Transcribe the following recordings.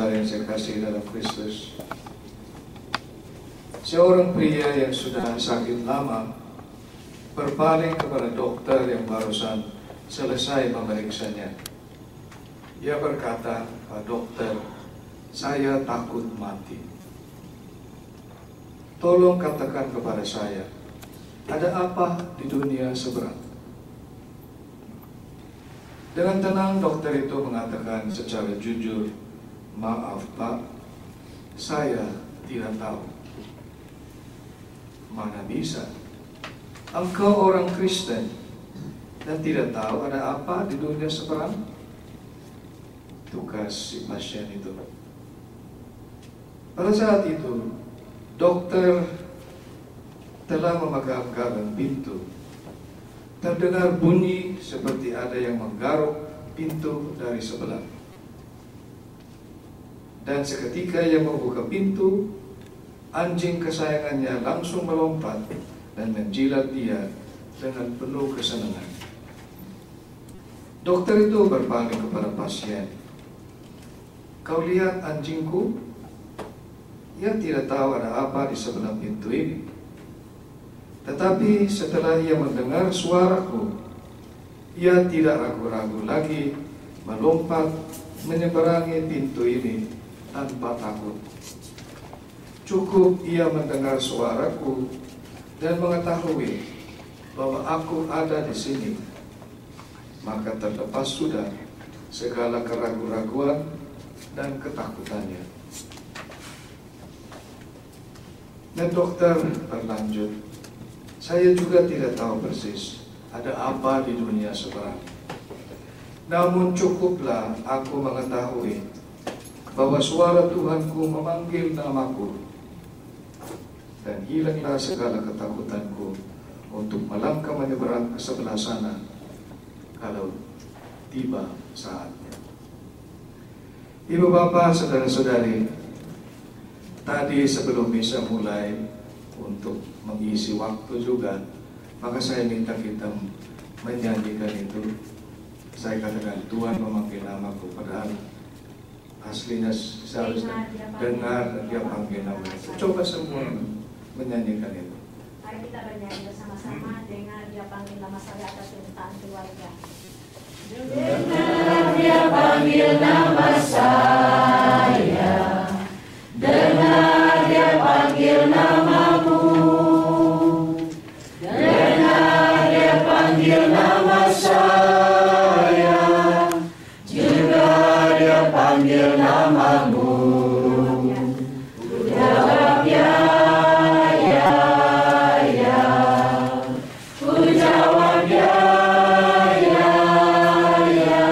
saudara yang saya kasih dalam Kristus, seorang pria yang sudah sakit lama berpaling kepada dokter yang barusan selesai memeriksanya. Ia berkata, "Pak dokter, saya takut mati. Tolong katakan kepada saya, ada apa di dunia seberang?" Dengan tenang dokter itu mengatakan secara jujur, "Maaf Pak, saya tidak tahu." Mana bisa? Engkau orang Kristen dan tidak tahu ada apa di dunia seberang? Tugas si pasien itu. Pada saat itu, dokter telah memegang pintu. Terdengar bunyi seperti ada yang menggaruk pintu dari sebelah. Dan seketika ia membuka pintu, anjing kesayangannya langsung melompat dan menjilat dia dengan penuh kesenangan. Dokter itu berpaling kepada pasien. "Kau lihat anjingku? Ia tidak tahu ada apa di sebelah pintu ini. Tetapi setelah ia mendengar suaraku, ia tidak ragu-ragu lagi melompat menyeberangi pintu ini tanpa takut. Cukup ia mendengar suaraku dan mengetahui bahwa aku ada di sini, maka terlepas sudah segala keraguan-raguan dan ketakutannya." Dan dokter berlanjut, "Saya juga tidak tahu persis ada apa di dunia seberang. Namun cukuplah aku mengetahui bahwa suara Tuhanku memanggil namaku, dan hilanglah segala ketakutanku untuk melangkah menyeberang ke sebelah sana kalau tiba saatnya." Ibu bapak, saudara-saudari, tadi sebelum misa mulai untuk mengisi waktu juga, maka saya minta kita menyanyikan itu. Saya katakan, "Tuhan memanggil namaku," padahal aslinya seharusnya dengar dan dia panggil namaku. Coba semua menyanyikan itu. Mari kita bernyanyi bersama-sama, "Dengar dia panggil nama saya atas permintaan keluarga." Dengar dia panggil nama saya, dengar dia panggil namamu, dengar dia panggil nama saya, juga dia panggil namamu. Jawab ya, ya, ya. Ku jawab ya, ya, ya.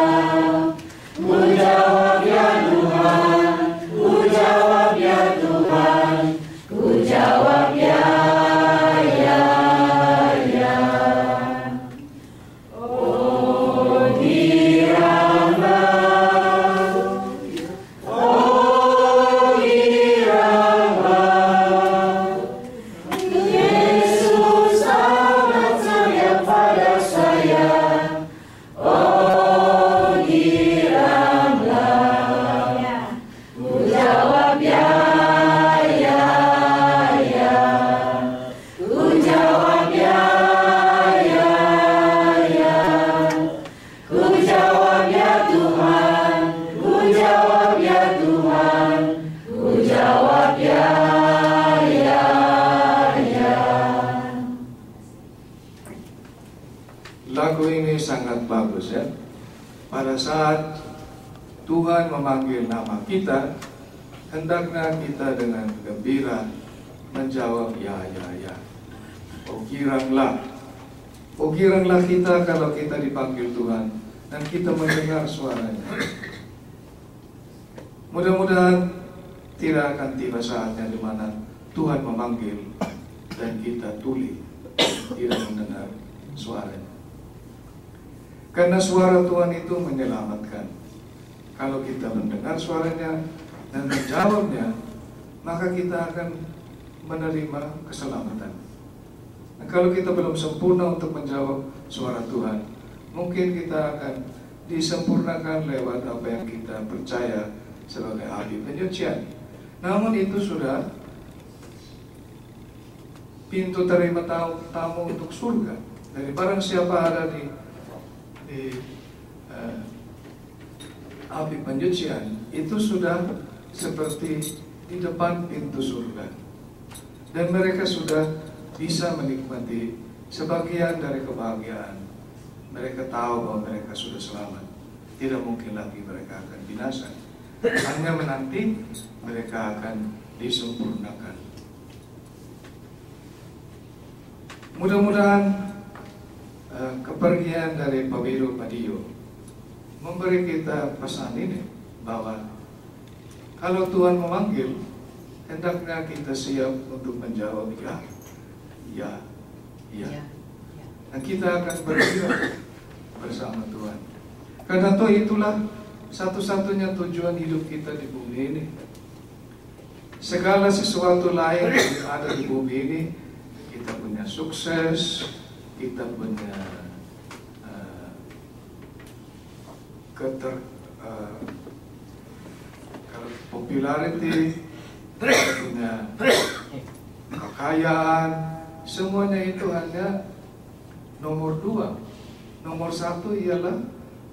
Ku jawab ya Tuhan, ku jawab ya Tuhan, ku jawab ya, ya, ya. Oh giranglah, oh giranglah, Yesus amat sayang pada saya. Oh giranglah, ku jawab ya, ya, ya. Ku jawab ya, ya, ya. Ku jawab ya Tuhan, ku jawab ya Tuhan, ku jawab ya, ya, ya. Lagu ini sangat bagus ya. Pada saat Tuhan memanggil nama kita, hendaknya kita dengan gembira menjawab ya, ya, ya. Oh giranglah, oh giranglah kita kalau kita dipanggil Tuhan dan kita mendengar suaranya. Mudah-mudahan tidak akan tiba saatnya di mana Tuhan memanggil dan kita tuli tidak mendengar suaranya. Karena suara Tuhan itu menyelamatkan. Kalau kita mendengar suaranya dan menjawabnya, maka kita akan menerima keselamatan. Nah, kalau kita belum sempurna untuk menjawab suara Tuhan, mungkin kita akan disempurnakan lewat apa yang kita percaya sebagai ahli penyucian. Namun itu sudah pintu terima tamu untuk surga. Dari barang siapa ada di api penyucian, itu sudah seperti di depan pintu surga. Dan mereka sudah bisa menikmati sebagian dari kebahagiaan. Mereka tahu bahwa mereka sudah selamat. Tidak mungkin lagi mereka akan binasa. Hanya menanti mereka akan disempurnakan. Mudah-mudahan kepergian dari Pawiro Padio memberi kita pesan ini, bahwa kalau Tuhan memanggil, hendaknya kita siap untuk menjawab ya. Dan kita akan berjuang bersama Tuhan. Karena itulah satu-satunya tujuan hidup kita di bumi ini. Segala sesuatu lain yang ada di bumi ini, kita punya sukses, kita punya popularity, kita punya kekayaan, semuanya itu hanya nomor 2. Nomor 1 ialah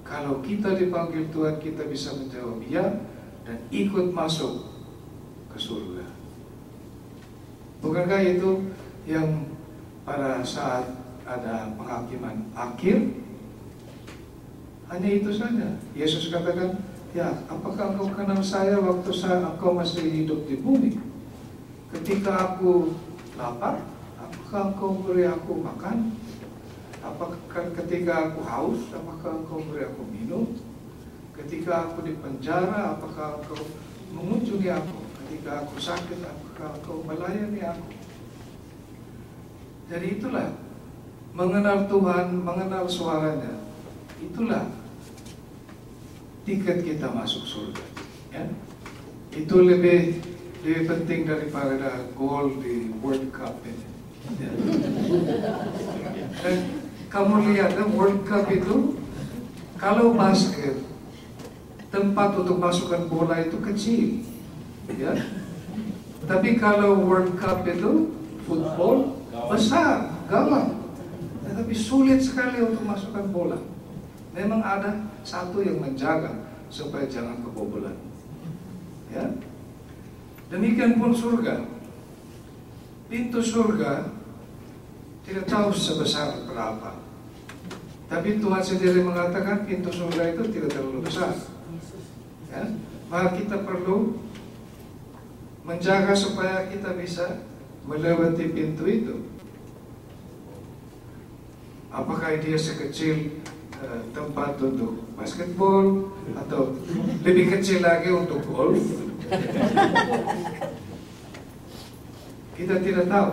kalau kita dipanggil Tuhan, kita bisa menjawab ya dan ikut masuk ke surga. Bukankah itu yang pada saat ada penghakiman akhir, hanya itu saja. Yesus katakan, ya, apakah engkau kenal saya waktu engkau masih hidup di bumi? Ketika aku lapar, apakah engkau beri aku makan? Apakah ketika aku haus, apakah engkau beri aku minum? Ketika aku di penjara, apakah engkau mengunjungi aku? Ketika aku sakit, apakah engkau melayani aku? Jadi itulah mengenal Tuhan, mengenal suaranya. Itulah tiket kita masuk surga. Ya? Itu lebih penting daripada gol di World Cup ini. Ya. Dan kamu lihat, World Cup itu, kalau basket, tempat untuk masukkan bola itu kecil, ya. Tapi kalau World Cup itu, football besar, gawang. Tapi sulit sekali untuk masukkan bola. Memang ada satu yang menjaga supaya jangan kebobolan. Ya. Demikian pun surga. Pintu surga tidak tahu sebesar berapa. Tapi Tuhan sendiri mengatakan pintu surga itu tidak terlalu besar. Ya. Maka kita perlu menjaga supaya kita bisa melewati pintu itu. Apakah dia sekecil tempat untuk basketball atau lebih kecil lagi untuk golf? Kita tidak tahu.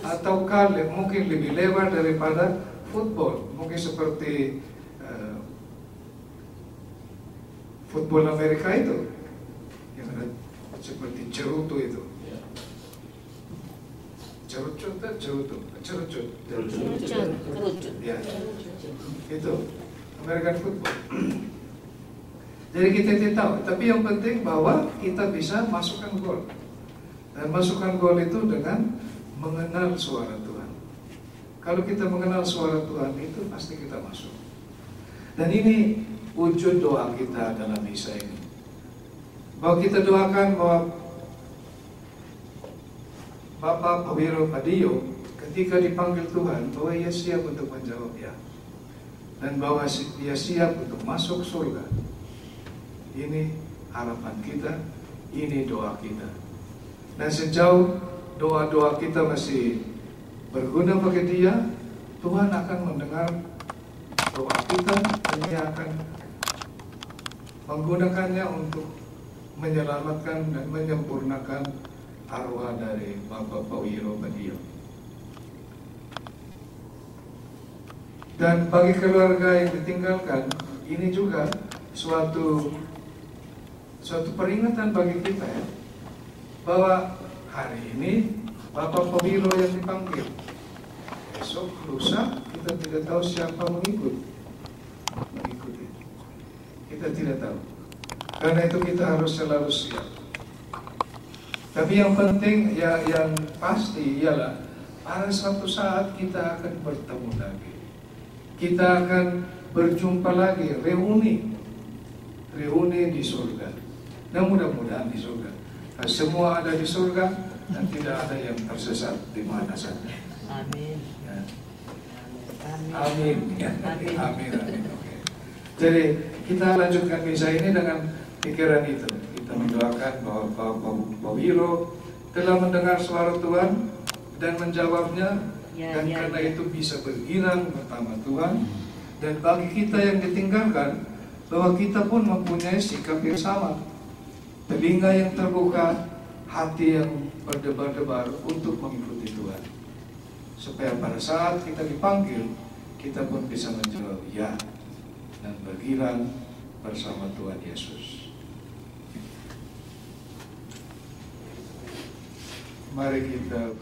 Ataukah mungkin lebih lebar daripada football, mungkin seperti football Amerika itu, yang ada seperti cerutu itu. Cerucut. Ya, itu American football. Jadi kita tidak tahu, tapi yang penting bahwa kita bisa masukkan gol. Dan masukkan gol itu dengan mengenal suara Tuhan. Kalau kita mengenal suara Tuhan itu pasti kita masuk. Dan ini wujud doa kita dalam misa ini. Bahwa kita doakan bahwa Bapak Pawiro Padio ketika dipanggil Tuhan, bahwa ia siap untuk menjawab ya. Dan bahwa dia siap untuk masuk surga. Ini harapan kita, ini doa kita. Dan sejauh doa-doa kita masih berguna bagi dia, Tuhan akan mendengar doa kita dan dia akan menggunakannya untuk menyelamatkan dan menyempurnakan arwah dari Bapak Pawiro Padio. Dan bagi keluarga yang ditinggalkan, ini juga suatu peringatan bagi kita ya, bahwa hari ini Bapak Pawiro yang dipanggil, besok lusa kita tidak tahu siapa mengikuti. Kita tidak tahu. Karena itu kita harus selalu siap. Tapi yang penting, yang pasti ialah pada suatu saat kita akan bertemu lagi. Kita akan berjumpa lagi, reuni di surga. Dan mudah-mudahan di surga. Semua ada di surga dan tidak ada yang tersesat di mana saja. Amin. Ya. Amin. Amin. Ya. Amin. Amin. Amin. Oke. Jadi kita lanjutkan misa ini dengan pikiran itu. Kita mendoakan bahwa Pak Wiro telah mendengar suara Tuhan dan menjawabnya, dan karena itu bisa bergirang bersama Tuhan. Dan bagi kita yang ditinggalkan, bahwa kita pun mempunyai sikap yang sama, telinga yang terbuka, hati yang berdebar-debar untuk mengikuti Tuhan, supaya pada saat kita dipanggil, kita pun bisa menjawab ya dan bergirang bersama Tuhan Yesus. Mari kita